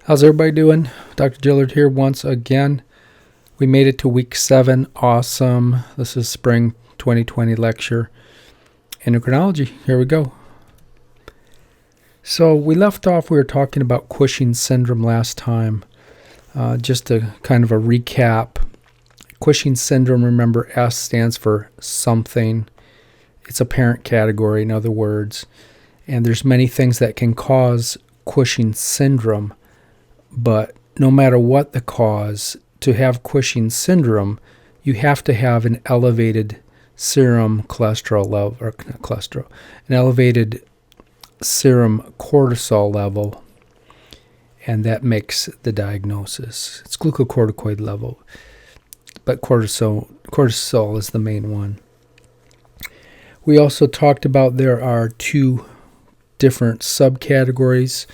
How's everybody doing? Dr. Gillard here once again. We made it to week 7. Awesome. This is spring 2020 lecture. Endocrinology. Here we go. So we left off, we were talking about Cushing syndrome last time. Just a kind of a recap. Cushing syndrome, remember, S stands for something. It's a parent category, in other words. And there's many things that can cause Cushing syndrome. But no matter what the cause, to have Cushing syndrome, you have to have an elevated serum cholesterol level, or not cholesterol, an elevated serum cortisol level, and that makes the diagnosis. It's glucocorticoid level, but cortisol is the main one. We also talked about there are 2 different subcategories,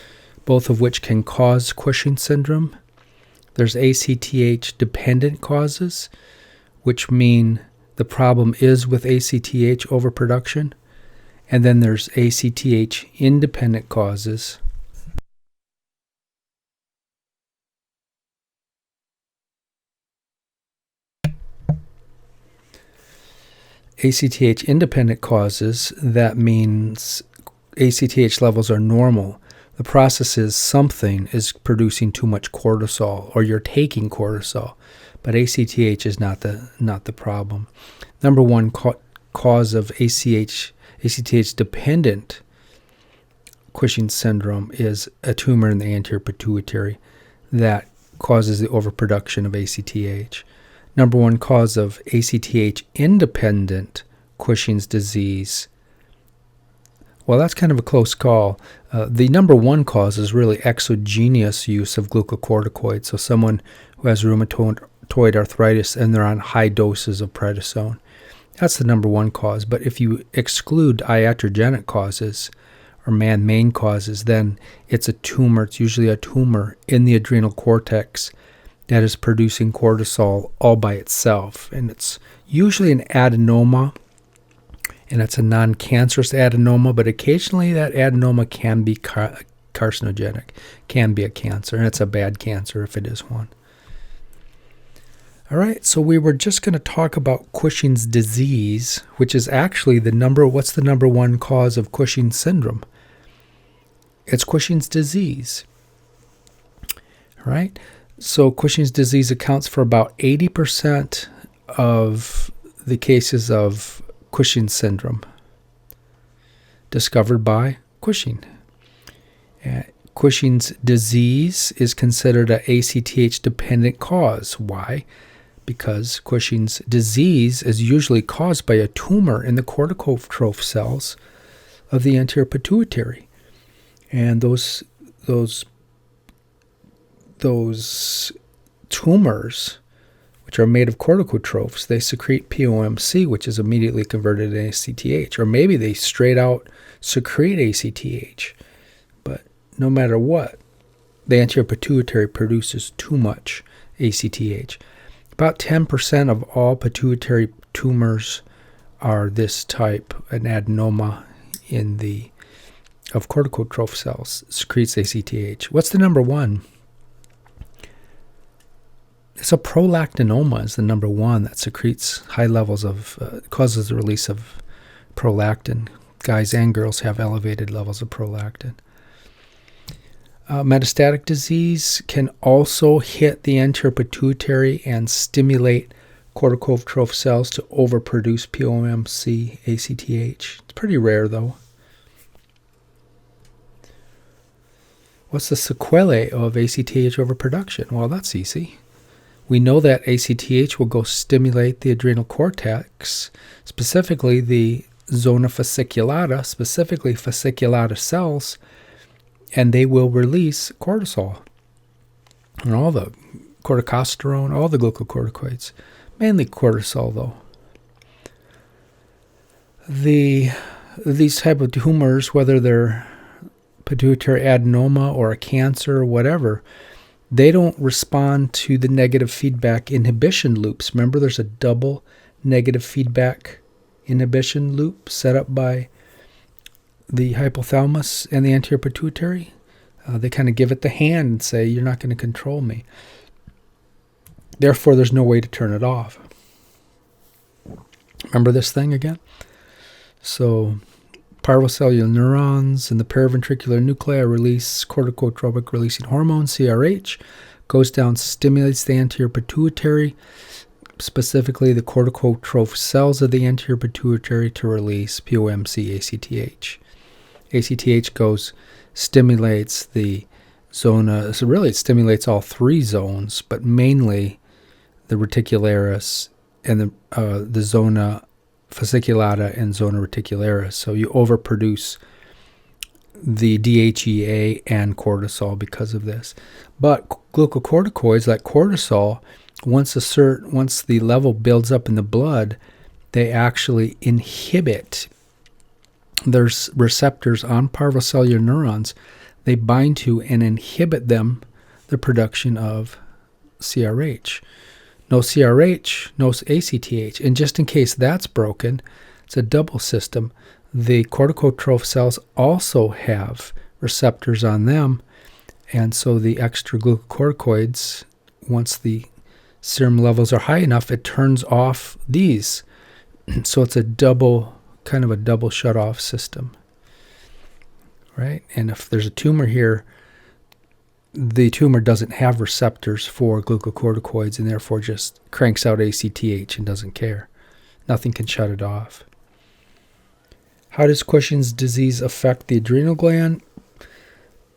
both of which can cause Cushing syndrome. There's ACTH dependent causes, which mean the problem is with ACTH overproduction. And then there's ACTH independent causes. ACTH independent causes, that means ACTH levels are normal. The process is something is producing too much cortisol, or you're taking cortisol, but ACTH is not the problem. Number one cause of ACTH dependent Cushing syndrome is a tumor in the anterior pituitary that causes the overproduction of ACTH. Number one cause of ACTH independent Cushing's disease, well, that's kind of a close call. The number one cause is really exogenous use of glucocorticoids. So someone who has rheumatoid arthritis and they're on high doses of prednisone. That's the number one cause. But if you exclude iatrogenic causes or man-made causes, then it's a tumor. It's usually a tumor in the adrenal cortex that is producing cortisol all by itself. And it's usually an adenoma. And it's a non-cancerous adenoma, but occasionally that adenoma can be carcinogenic, can be a cancer, and it's a bad cancer if it is one. All right, so we were just going to talk about Cushing's disease, which is actually what's the number one cause of Cushing syndrome? It's Cushing's disease. All right, so Cushing's disease accounts for about 80% of the cases of Cushing syndrome discovered by Cushing. Cushing's disease is considered an ACTH dependent cause. Why? Because Cushing's disease is usually caused by a tumor in the corticotroph cells of the anterior pituitary. And those tumors, which are made of corticotrophs, they secrete POMC, which is immediately converted to ACTH. Or maybe they straight out secrete ACTH. But no matter what, the anterior pituitary produces too much ACTH. About 10% of all pituitary tumors are this type, an adenoma of corticotroph cells, secretes ACTH. What's the number one? It's a prolactinoma is the number one that secretes high levels of, causes the release of prolactin. Guys and girls have elevated levels of prolactin. Metastatic disease can also hit the anterior pituitary and stimulate corticotroph cells to overproduce POMC, ACTH. It's pretty rare though. What's the sequelae of ACTH overproduction? Well, that's easy. We know that ACTH will go stimulate the adrenal cortex, specifically the zona fasciculata, specifically fasciculata cells, and they will release cortisol and all the corticosterone, all the glucocorticoids, mainly cortisol though. These type of tumors, whether they're pituitary adenoma or a cancer or whatever, they don't respond to the negative feedback inhibition loops. Remember, there's a double negative feedback inhibition loop set up by the hypothalamus and the anterior pituitary. They kind of give it the hand and say, you're not going to control me. Therefore, there's no way to turn it off. Remember this thing again? So, parvocellular neurons in the paraventricular nuclei release corticotropic releasing hormone, CRH, goes down, stimulates the anterior pituitary, specifically the corticotroph cells of the anterior pituitary, to release POMC ACTH. ACTH goes, stimulates the zona, so really it stimulates all three zones, but mainly the reticularis and the zona fasciculata and zona reticularis. So you overproduce the DHEA and cortisol because of this. But glucocorticoids like cortisol, once the level builds up in the blood, they actually inhibit. There's receptors on parvocellular neurons. They bind to and inhibit the production of CRH. No CRH, no ACTH. And just in case that's broken, it's a double system. The corticotroph cells also have receptors on them. And so the extra glucocorticoids, once the serum levels are high enough, it turns off these. So it's kind of a double shut-off system. Right? And if there's a tumor here, the tumor doesn't have receptors for glucocorticoids and therefore just cranks out ACTH and doesn't care. Nothing can shut it off. How does Cushing's disease affect the adrenal gland?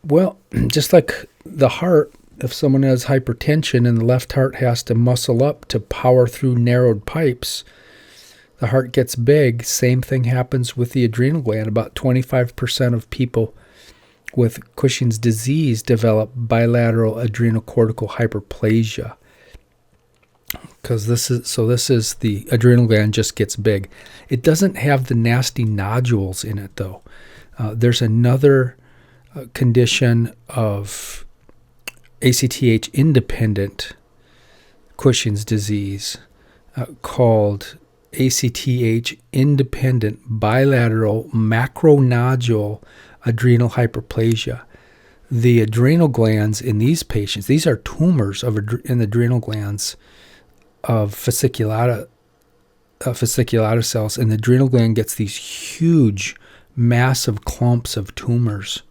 Well, just like the heart, if someone has hypertension and the left heart has to muscle up to power through narrowed pipes, the heart gets big. Same thing happens with the adrenal gland. About 25% of people with Cushing's disease develop bilateral adrenocortical hyperplasia. Because this is the adrenal gland just gets big. It doesn't have the nasty nodules in it, though. There's another condition of ACTH independent Cushing's disease called ACTH independent bilateral macronodule adrenal hyperplasia. The adrenal glands in these patients, these are tumors in the adrenal glands of fasciculata cells, and the adrenal gland gets these huge, massive clumps of tumors,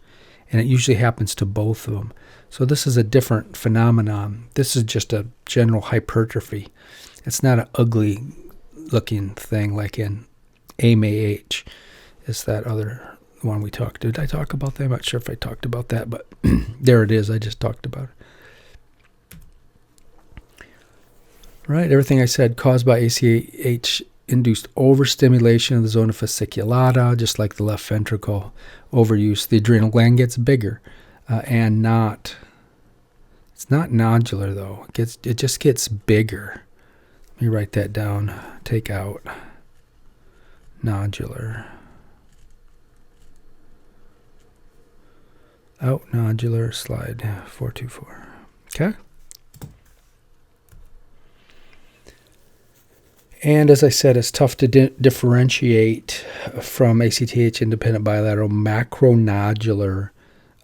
and it usually happens to both of them. So this is a different phenomenon. This is just a general hypertrophy. It's not an ugly looking thing like in AMAH. It's that other one we talked. Did I talk about that? I'm not sure if I talked about that, but there it is. I just talked about it. Right, everything I said caused by ACTH-induced overstimulation of the zona fasciculata, just like the left ventricle overuse. The adrenal gland gets bigger, it's not nodular though. It just gets bigger. Let me write that down. Take out nodular. Out nodular, slide 424. Okay. And as I said, it's tough to differentiate from ACTH-independent bilateral macronodular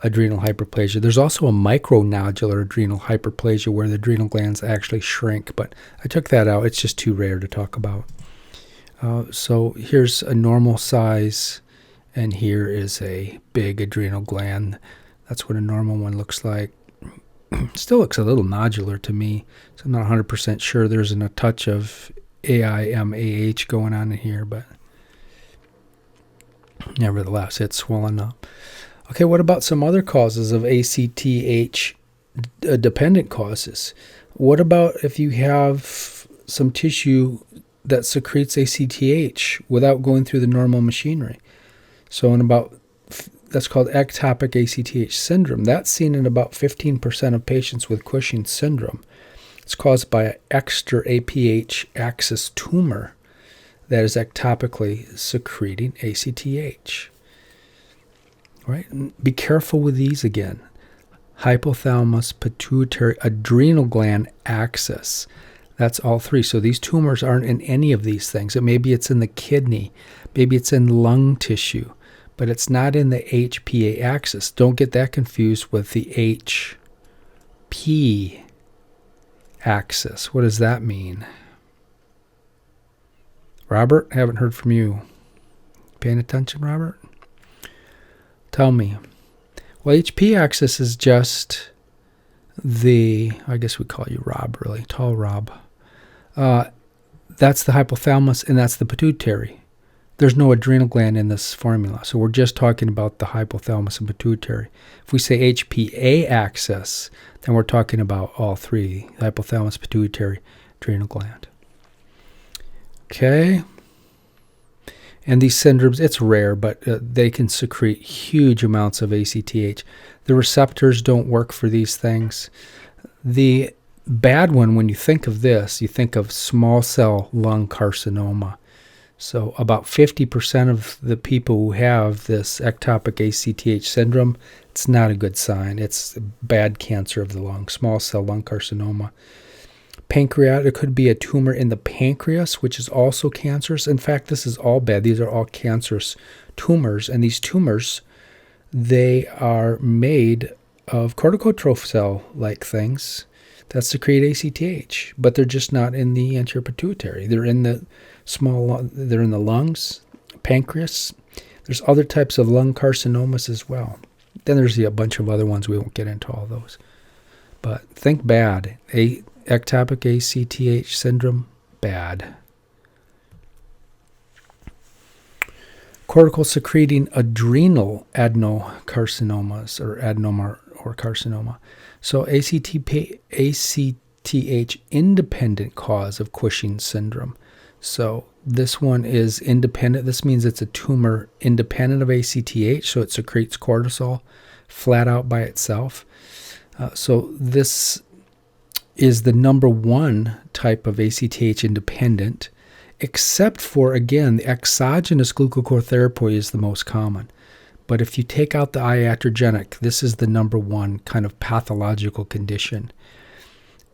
adrenal hyperplasia. There's also a micronodular adrenal hyperplasia where the adrenal glands actually shrink, but I took that out. It's just too rare to talk about. So here's a normal size, and here is a big adrenal gland. That's what a normal one looks like. Still looks a little nodular to me, so I'm not 100% sure there's a touch of AIMAH going on in here, but nevertheless, it's swollen up. Okay, what about some other causes of ACTH dependent causes? What about if you have some tissue that secretes ACTH without going through the normal machinery? So that's called ectopic ACTH syndrome. That's seen in about 15% of patients with Cushing syndrome. It's caused by an extra APH axis tumor that is ectopically secreting ACTH. Right? And be careful with these again. Hypothalamus, pituitary, adrenal gland axis. That's all three. So these tumors aren't in any of these things. Maybe it's in the kidney. Maybe it's in lung tissue. but it's not in the HPA axis. Don't get that confused with the HP axis. What does that mean? Robert, haven't heard from you. Paying attention, Robert? Tell me. Well, HP axis is just I guess we call you Rob, really. Tall Rob. That's the hypothalamus, and that's the pituitary. There's no adrenal gland in this formula, so we're just talking about the hypothalamus and pituitary. If we say HPA axis, then we're talking about all three: hypothalamus, pituitary, adrenal gland. Okay. And these syndromes, it's rare, but they can secrete huge amounts of ACTH. The receptors don't work for these things. The bad one, when you think of this, you think of small cell lung carcinoma. So about 50% of the people who have this ectopic ACTH syndrome, it's not a good sign. It's bad cancer of the lung, small cell lung carcinoma. Pancreatic, it could be a tumor in the pancreas, which is also cancerous. In fact, this is all bad. These are all cancerous tumors. And these tumors, they are made of corticotroph cell-like things that secrete ACTH, but they're just not in the anterior pituitary. They're in the they're in the lungs, pancreas. There's other types of lung carcinomas as well. Then there's a bunch of other ones. We won't get into all those. But think bad. Ectopic ACTH syndrome, bad. Cortical secreting adrenal adenocarcinomas or adenoma or carcinoma. So ACTH independent cause of Cushing syndrome. So this one is independent. This means it's a tumor independent of ACTH, so it secretes cortisol flat out by itself. So this is the number one type of ACTH independent, except for, again, the exogenous glucocorticoid is the most common. But if you take out the iatrogenic, this is the number one kind of pathological condition.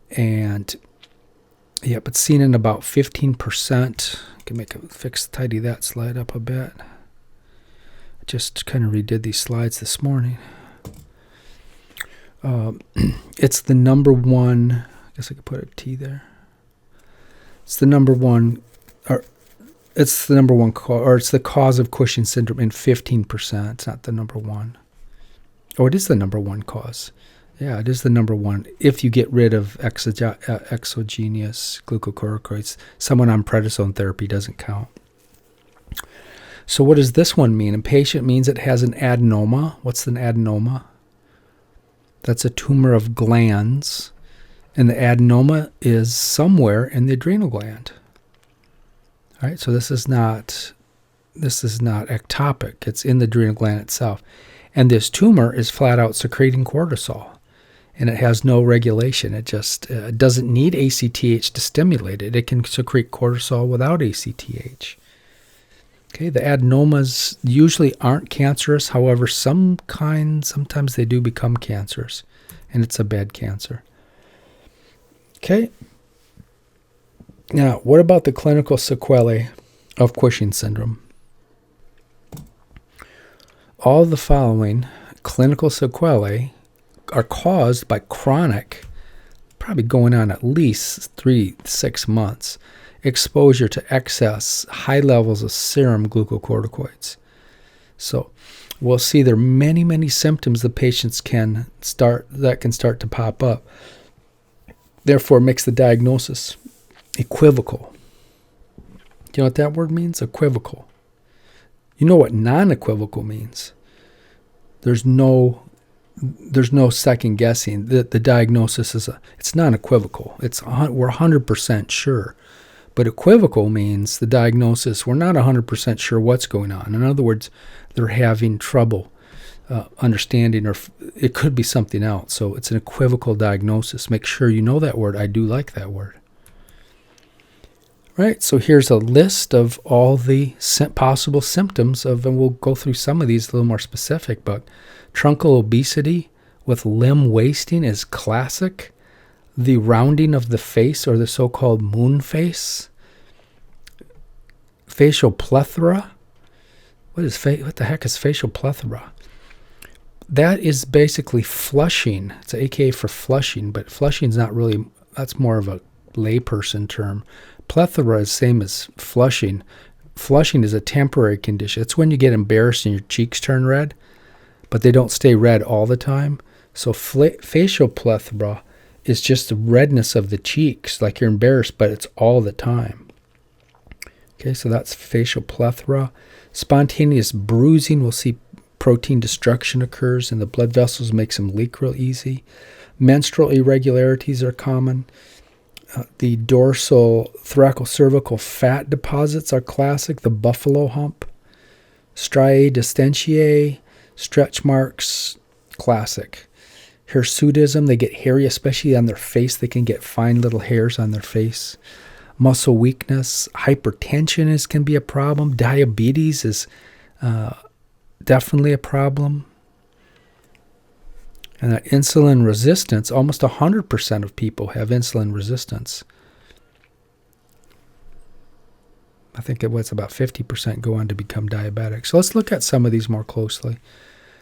And, yep, it's seen in about 15%. I can tidy that slide up a bit. I just kind of redid these slides this morning. It's the number one, I guess I could put a T there. It's the number one, or it's the number one cause, or it's the cause of Cushing syndrome in 15%. It's not the number one. Oh, it is the number one cause. Yeah, it is the number one. If you get rid of exogenous glucocorticoids, someone on prednisone therapy doesn't count. So what does this one mean? Impatient means it has an adenoma. What's an adenoma? That's a tumor of glands, and the adenoma is somewhere in the adrenal gland. All right, so this is not ectopic. It's in the adrenal gland itself. And this tumor is flat out secreting cortisol, and it has no regulation. It just doesn't need ACTH to stimulate it. It can secrete cortisol without ACTH. Okay, the adenomas usually aren't cancerous. However, sometimes they do become cancerous, and it's a bad cancer. Okay. Now, what about the clinical sequelae of Cushing syndrome? All the following clinical sequelae are caused by chronic, probably going on at least 3-6 months, exposure to excess high levels of serum glucocorticoids. So we'll see there are many, many symptoms the patients can start to pop up. Therefore, makes the diagnosis equivocal. Do you know what that word means? Equivocal. You know what non-equivocal means? There's no second guessing. The diagnosis it's non-equivocal. We're 100% sure. But equivocal means the diagnosis, we're not 100% sure what's going on. In other words, they're having trouble understanding, or it could be something else. So it's an equivocal diagnosis. Make sure you know that word. I do like that word. Right, so here's a list of all the possible symptoms and we'll go through some of these a little more specific, but truncal obesity with limb wasting is classic. The rounding of the face, or the so-called moon face. Facial plethora. what the heck is facial plethora? That is basically flushing. It's AKA for flushing, but flushing is not really, that's more of a layperson term. Plethora is same as flushing. Flushing is a temporary condition. It's when you get embarrassed and your cheeks turn red, but they don't stay red all the time. So facial plethora is just the redness of the cheeks, like you're embarrassed, but it's all the time. Okay, so that's facial plethora. Spontaneous bruising, we'll see protein destruction occurs in the blood vessels, makes them leak real easy. Menstrual irregularities are common. The dorsal thoracocervical fat deposits are classic. The buffalo hump. Striae distentiae, stretch marks, classic. Hirsutism, they get hairy, especially on their face. They can get fine little hairs on their face. Muscle weakness, hypertension can be a problem. Diabetes is definitely a problem. And that insulin resistance, almost 100% of people have insulin resistance. I think it was about 50% go on to become diabetic. So let's look at some of these more closely.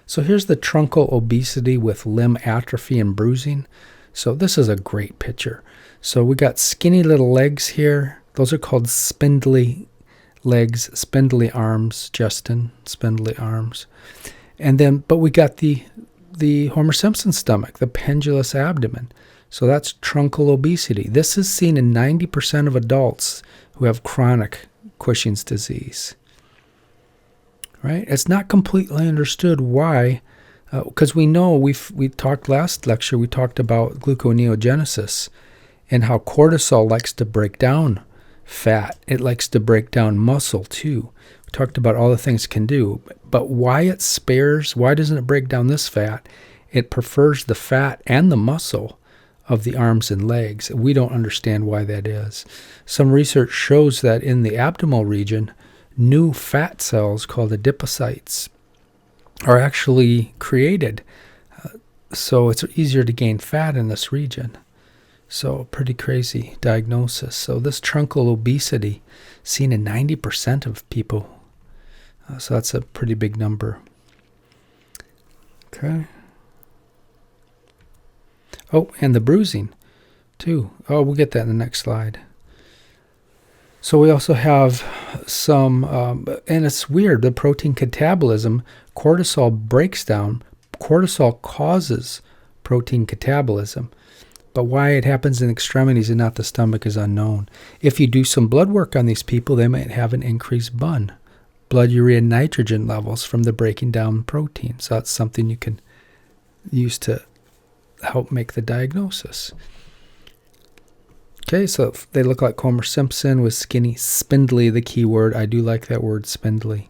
So here's the truncal obesity with limb atrophy and bruising. So this is a great picture. So we got skinny little legs here. Those are called spindly legs, spindly arms, Justin, spindly arms. And then, but we got the Homer Simpson stomach, the pendulous abdomen. So that's truncal obesity. This is seen in 90% of adults who have chronic Cushing's disease. Right? It's not completely understood why, because we know we talked last lecture, we talked about gluconeogenesis and how cortisol likes to break down fat. It likes to break down muscle too. We talked about all the things it can do, but why it spares, why doesn't it break down this fat? It prefers the fat and the muscle of the arms and legs. We don't understand why that is. Some research shows that in the abdominal region, new fat cells called adipocytes are actually created. So it's easier to gain fat in this region. So pretty crazy diagnosis. So this truncal obesity seen in 90% of people. So that's a pretty big number. Okay. Oh, and the bruising too. Oh, we'll get that in the next slide. So we also have some, and it's weird, the protein catabolism, cortisol breaks down. Cortisol causes protein catabolism. But why it happens in extremities and not the stomach is unknown. If you do some blood work on these people, they might have an increased BUN, blood urea nitrogen levels from the breaking down protein. So that's something you can use to help make the diagnosis. Okay, so they look like Homer Simpson with skinny, spindly, the key word. I do like that word, spindly.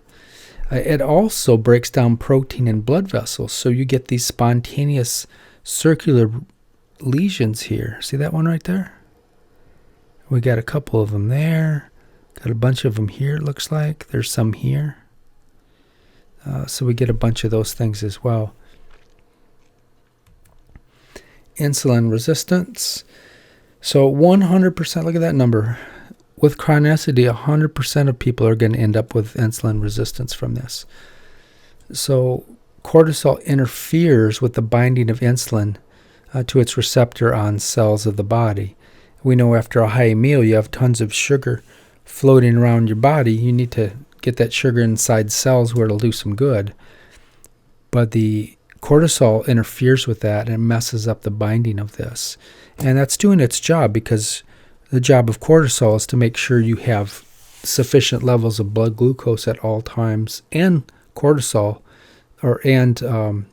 It also breaks down protein in blood vessels, so you get these spontaneous circular lesions here. See that one right there? We got a couple of them there. Got a bunch of them here, it looks like. There's some here. So we get a bunch of those things as well. Insulin resistance. So 100%, look at that number. With chronicity, 100% of people are going to end up with insulin resistance from this. So cortisol interferes with the binding of insulin to its receptor on cells of the body. We know after a high meal, you have tons of sugar floating around your body. You need to get that sugar inside cells where it'll do some good. But the cortisol interferes with that and messes up the binding of this. And that's doing its job, because the job of cortisol is to make sure you have sufficient levels of blood glucose at all times, and cortisol and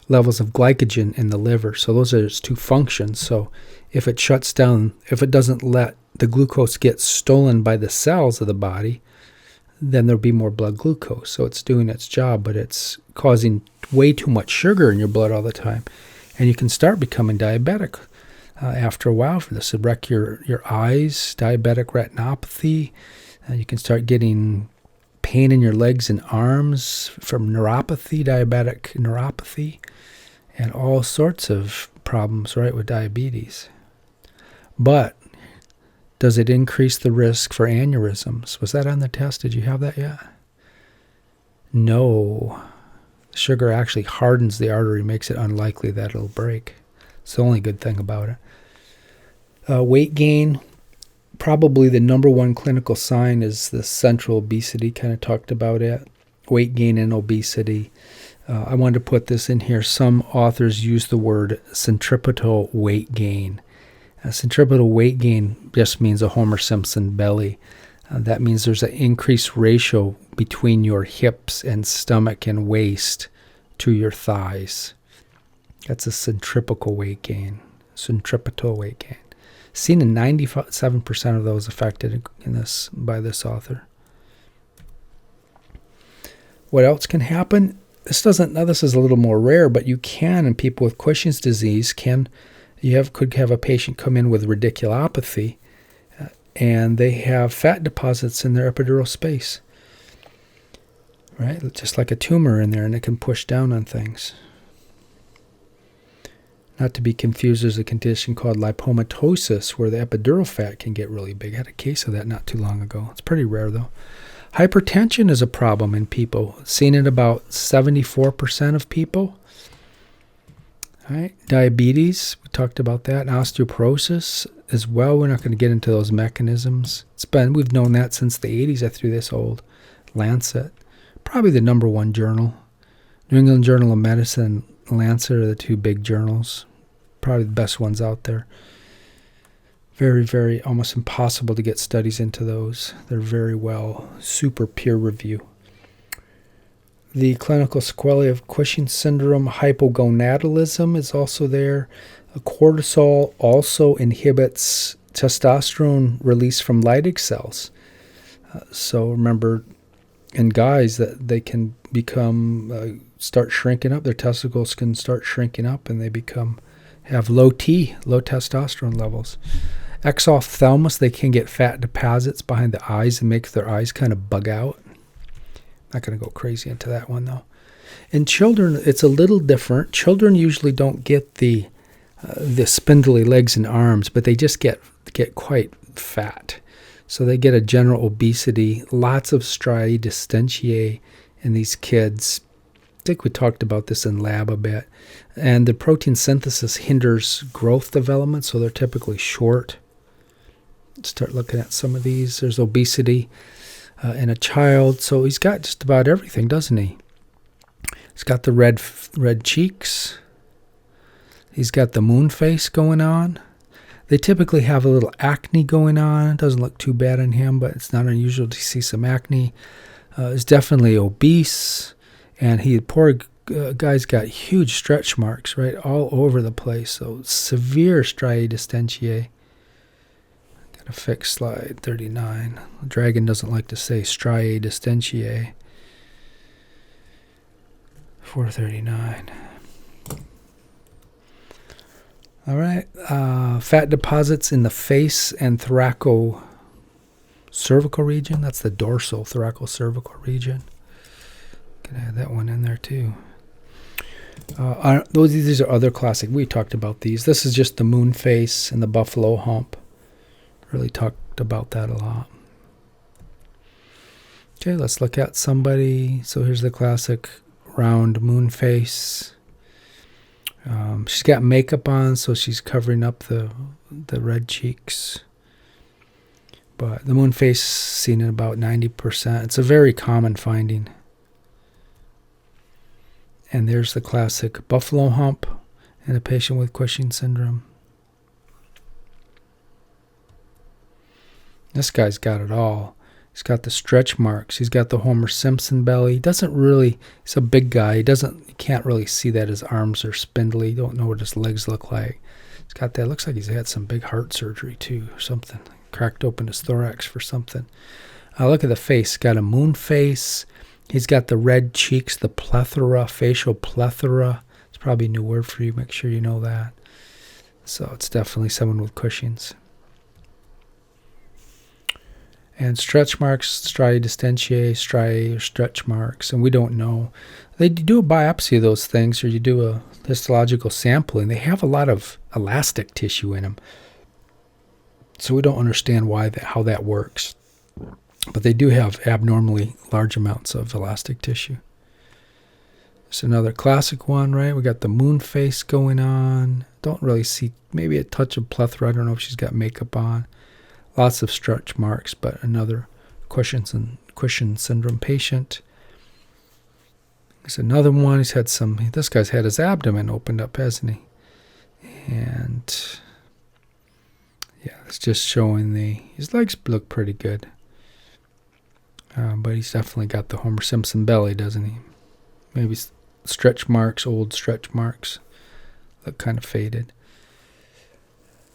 levels of glycogen in the liver. So those are its two functions. So if it shuts down, if it doesn't let the glucose get stolen by the cells of the body, then there'll be more blood glucose. So it's doing its job, but it's causing way too much sugar in your blood all the time. And you can start becoming diabetic after a while for this. It'll wreck your eyes, diabetic retinopathy. You can start getting pain in your legs and arms from neuropathy, diabetic neuropathy, and all sorts of problems, right, with diabetes. But does it increase the risk for aneurysms? Was that on the test? Did you have that yet? No. Sugar actually hardens the artery, makes it unlikely that it'll break. It's the only good thing about it. Weight gain, probably the number one clinical sign is the central obesity, kind of talked about it. Weight gain and obesity. I wanted to put this in here. Some authors use the word centripetal weight gain. Centripetal weight gain just means a Homer Simpson belly. That means there's an increased ratio between your hips and stomach and waist to your thighs. That's a centripetal weight gain. Centripetal weight gain. Seen in 97% of those affected by this author. What else can happen? This is a little more rare, but you can, in people with Cushing's disease, could have a patient come in with radiculopathy, and they have fat deposits in their epidural space, right? Just like a tumor in there, and it can push down on things. Not to be confused, there's a condition called lipomatosis where the epidural fat can get really big. I had a case of that not too long ago. It's pretty rare, though. Hypertension is a problem in people, seen in about 74% of people. All right. Diabetes, we talked about that. And osteoporosis as well. We're not going to get into those mechanisms. We've known that since the 80s. I threw this old Lancet. Probably the number one journal. New England Journal of Medicine, Lancet are the two big journals. Probably the best ones out there. Very, very almost impossible to get studies into those. They're very well, super peer review. The clinical sequelae of Cushing syndrome, hypogonadalism is also there. Cortisol also inhibits testosterone release from Leydig cells. So remember, in guys, that they can start shrinking up. Their testicles can start shrinking up, and they have low testosterone levels. Exophthalmos, they can get fat deposits behind the eyes and make their eyes kind of bug out. Not going to go crazy into that one, though. In children, it's a little different. Children usually don't get the spindly legs and arms, but they just get quite fat. So they get a general obesity, lots of striae distentiae in these kids. I think we talked about this in lab a bit. And the protein synthesis hinders growth development, so they're typically short. Start looking at some of these. There's obesity in a child. So he's got just about everything, doesn't he? He's got the red cheeks. He's got the moon face going on. They typically have a little acne going on. It doesn't look too bad on him, but it's not unusual to see some acne. He's definitely obese. And poor guy's got huge stretch marks, right, all over the place. So severe striae distentiae. Got to fix slide 39. The dragon doesn't like to say striae distentiae. 439. All right. Fat deposits in the face and thoracocervical region. That's the dorsal thoracocervical region. Can add that one in there too. These are other classic. We talked about these. This is just the moon face and the buffalo hump. Really talked about that a lot. Okay, let's look at somebody. So here's the classic round moon face. She's got makeup on, so she's covering up the red cheeks. But the moon face seen in about 90%. It's a very common finding. And there's the classic buffalo hump in a patient with Cushing syndrome. This guy's got it all. He's got the stretch marks. He's got the Homer Simpson belly. He's a big guy. You can't really see that his arms are spindly. You don't know what his legs look like. He's got that. Looks like he's had some big heart surgery too, or something. Cracked open his thorax for something. Look at the face. Got a moon face. He's got the red cheeks, the plethora, facial plethora. It's probably a new word for you. Make sure you know that. So it's definitely someone with Cushing's. And stretch marks, striae distentiae, striae or stretch marks, and we don't know. They do a biopsy of those things, or you do a histological sampling. They have a lot of elastic tissue in them, so we don't understand how that works. but they do have abnormally large amounts of elastic tissue. It's another classic one, right? We got the moon face going on. Don't really see, maybe a touch of plethora. I don't know if she's got makeup on. Lots of stretch marks, but another Cushing syndrome patient. There's another one. This guy's had his abdomen opened up, hasn't he? And yeah, it's just showing his legs look pretty good. But he's definitely got the Homer Simpson belly, doesn't he? Maybe stretch marks, old stretch marks, look kind of faded.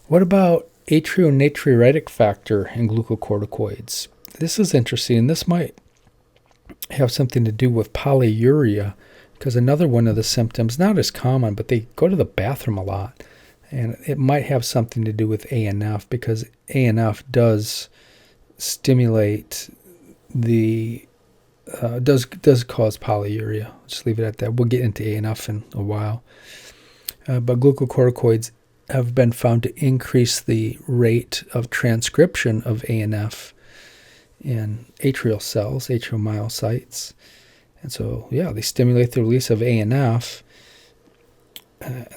What about atrionatriuretic factor and glucocorticoids? This is interesting. This might have something to do with polyuria, because another one of the symptoms, not as common, but they go to the bathroom a lot. And it might have something to do with ANF, because ANF does stimulate does cause polyuria. Just leave it at that. We'll get into ANF in a while. But glucocorticoids have been found to increase the rate of transcription of ANF in atrial cells, atriomyocytes. And so, yeah, they stimulate the release of ANF.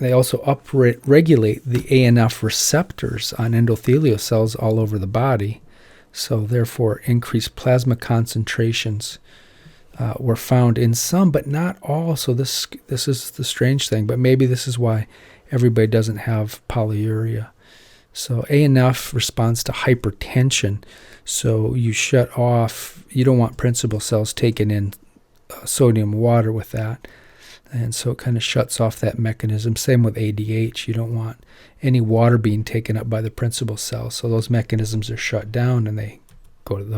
They also upregulate the ANF receptors on endothelial cells all over the body. So, therefore, increased plasma concentrations were found in some, but not all. So this is the strange thing. But maybe this is why everybody doesn't have polyuria. So ANF responds to hypertension. So you shut off. You don't want principal cells taking in sodium water with that. And so it kind of shuts off that mechanism. Same with ADH. You don't want any water being taken up by the principal cells. So those mechanisms are shut down and the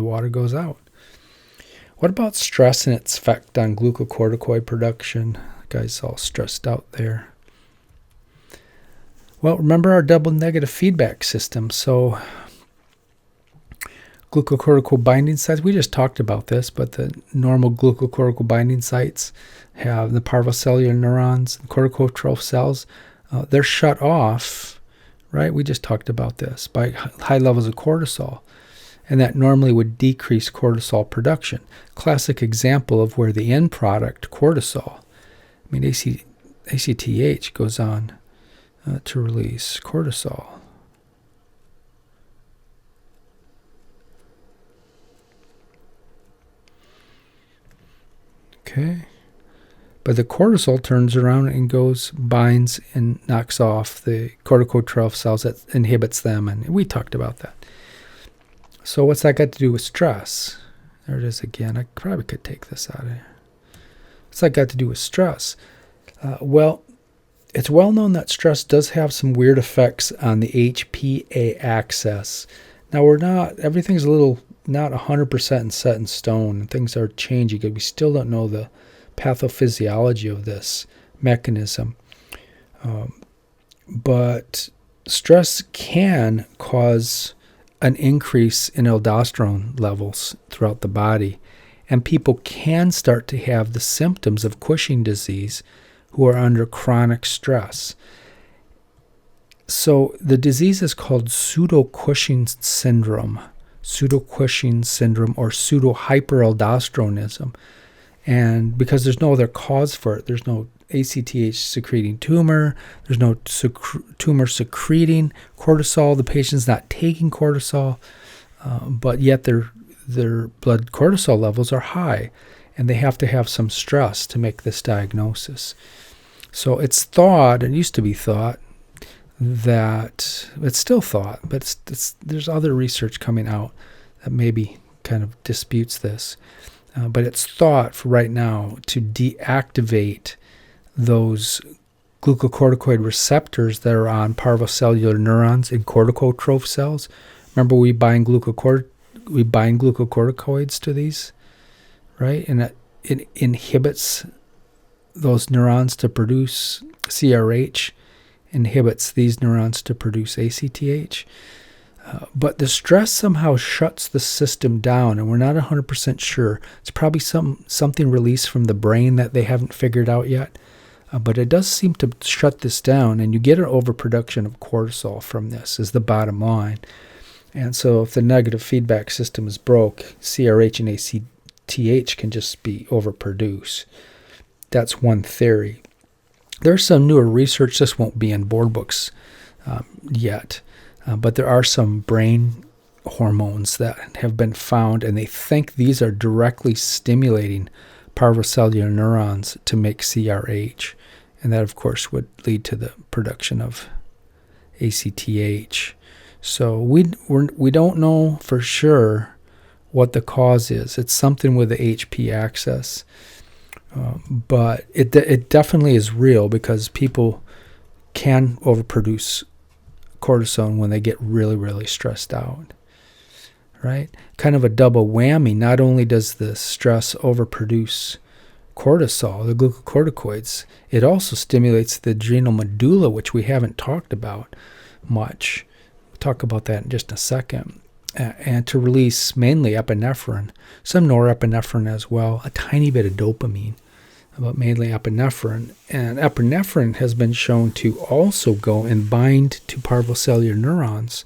water goes out. What about stress and its effect on glucocorticoid production? The guy's all stressed out there. Well, remember our double negative feedback system. So glucocortical binding sites, we just talked about this, but the normal glucocortical binding sites have the parvocellular neurons, and corticotroph cells. They're shut off, right? We just talked about this, by high levels of cortisol. And that normally would decrease cortisol production. Classic example of where the end product, cortisol, ACTH goes on to release cortisol. Okay. But the cortisol turns around and binds and knocks off the corticotroph cells that inhibits them. And we talked about that. So what's that got to do with stress? There it is again. I probably could take this out of here. What's that got to do with stress? Well, it's well known that stress does have some weird effects on the HPA axis. Now everything's not 100% set in stone, and things are changing because we still don't know the pathophysiology of this mechanism. But stress can cause an increase in aldosterone levels throughout the body, and people can start to have the symptoms of Cushing disease who are under chronic stress. So the disease is called pseudo-Cushing syndrome, or pseudo-hyperaldosteronism. And because there's no other cause for it, there's no ACTH secreting tumor, there's no tumor secreting cortisol, the patient's not taking cortisol, but yet their blood cortisol levels are high, and they have to have some stress to make this diagnosis. So it used to be thought, that it's still thought, but there's other research coming out that maybe kind of disputes this. But it's thought for right now to deactivate those glucocorticoid receptors that are on parvocellular neurons in corticotroph cells. Remember, we bind glucocorticoids to these, right? And it inhibits those neurons to produce CRH, inhibits these neurons to produce ACTH. But the stress somehow shuts the system down, and we're not 100% sure. It's probably something released from the brain that they haven't figured out yet. But it does seem to shut this down, and you get an overproduction of cortisol from this, is the bottom line. And so if the negative feedback system is broke, CRH and ACTH can just be overproduced. That's one theory. There's some newer research. This won't be in board books yet, but there are some brain hormones that have been found, and they think these are directly stimulating parvocellular neurons to make CRH, and that, of course, would lead to the production of ACTH. So we don't know for sure what the cause is. It's something with the HP axis, but it definitely is real, because people can overproduce cortisone when they get really, really stressed out, right? Kind of a double whammy. Not only does the stress overproduce cortisol, the glucocorticoids, it also stimulates the adrenal medulla, which we haven't talked about much. We'll talk about that in just a second. And to release mainly epinephrine, some norepinephrine as well, a tiny bit of dopamine, but mainly epinephrine. And epinephrine has been shown to also go and bind to parvocellular neurons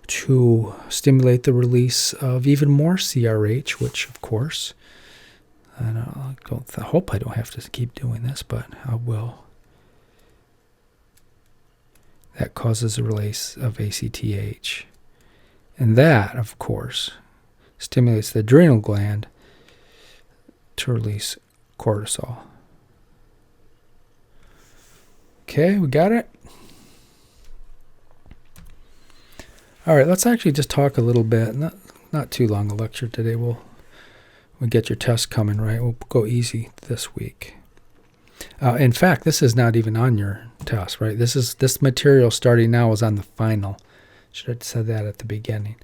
to stimulate the release of even more CRH, which, of course, I hope I don't have to keep doing this, but I will. That causes a release of ACTH. And that, of course, stimulates the adrenal gland to release cortisol. Okay, we got it? All right, let's actually just talk a little bit. Not too long a lecture today. We'll get your test coming, right? We'll go easy this week. In fact, this is not even on your test, right? This material starting now is on the final. Should have said that at the beginning.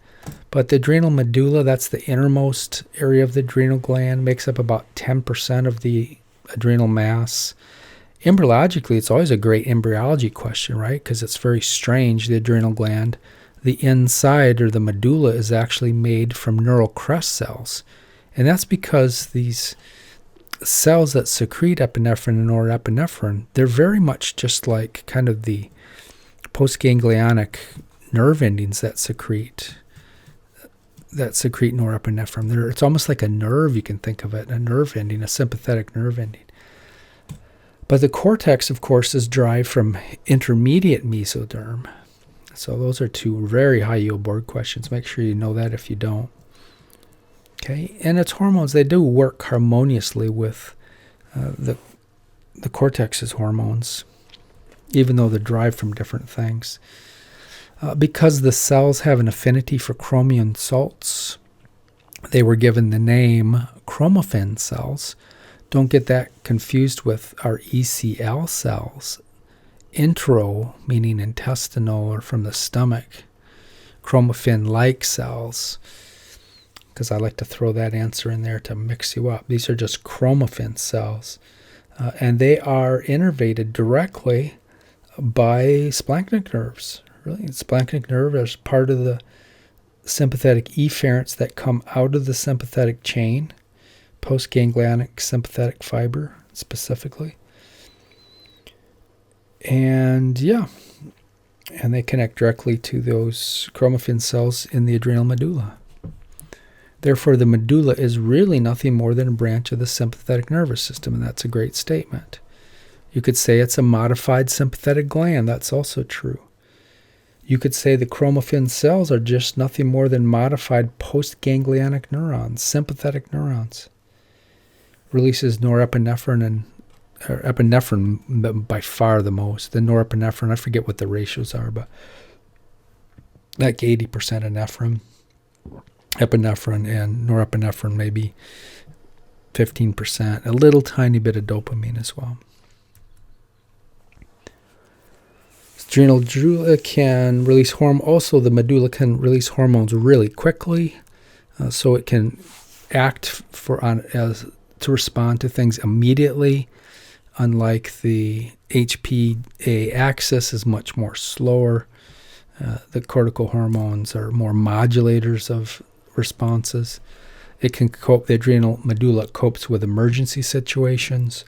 But the adrenal medulla, that's the innermost area of the adrenal gland, makes up about 10% of the adrenal mass. Embryologically, it's always a great embryology question, right? Because it's very strange, the adrenal gland. The inside, or the medulla, is actually made from neural crest cells. And that's because these cells that secrete epinephrine and norepinephrine, they're very much just like kind of the postganglionic nerve endings that secrete norepinephrine. It's almost like a nerve, you can think of it, a nerve ending, a sympathetic nerve ending. But the cortex, of course, is derived from intermediate mesoderm. So those are two very high-yield board questions. Make sure you know that if you don't. Okay, and its hormones, they do work harmoniously with the cortex's hormones, even though they're derived from different things. Because the cells have an affinity for chromium salts, they were given the name chromaffin cells. Don't get that confused with our ECL cells. Intro, meaning intestinal or from the stomach. Chromaffin-like cells, because I like to throw that answer in there to mix you up. These are just chromaffin cells, and they are innervated directly by splanchnic nerves. Really, the splanchnic nerve is part of the sympathetic efferents that come out of the sympathetic chain, postganglionic sympathetic fiber specifically. And and they connect directly to those chromaffin cells in the adrenal medulla. Therefore, the medulla is really nothing more than a branch of the sympathetic nervous system, and that's a great statement. You could say it's a modified sympathetic gland. That's also true. You could say the chromaffin cells are just nothing more than modified postganglionic neurons, sympathetic neurons. Releases norepinephrine epinephrine by far the most. The norepinephrine, I forget what the ratios are, but like 80% epinephrine, and norepinephrine maybe 15%. A little tiny bit of dopamine as well. Adrenal medulla can release hormone. Also, the medulla can release hormones really quickly, so it can act to respond to things immediately. Unlike the HPA axis is much more slower. The cortical hormones are more modulators of responses. It can cope. The adrenal medulla copes with emergency situations.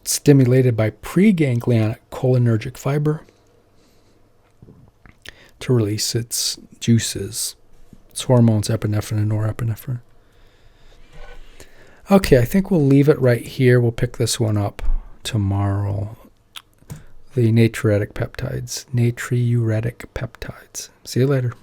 Stimulated by preganglionic cholinergic fiber. to release its juices, its hormones, epinephrine and norepinephrine. Okay, I think we'll leave it right here. We'll pick this one up tomorrow. The natriuretic peptides. See you later.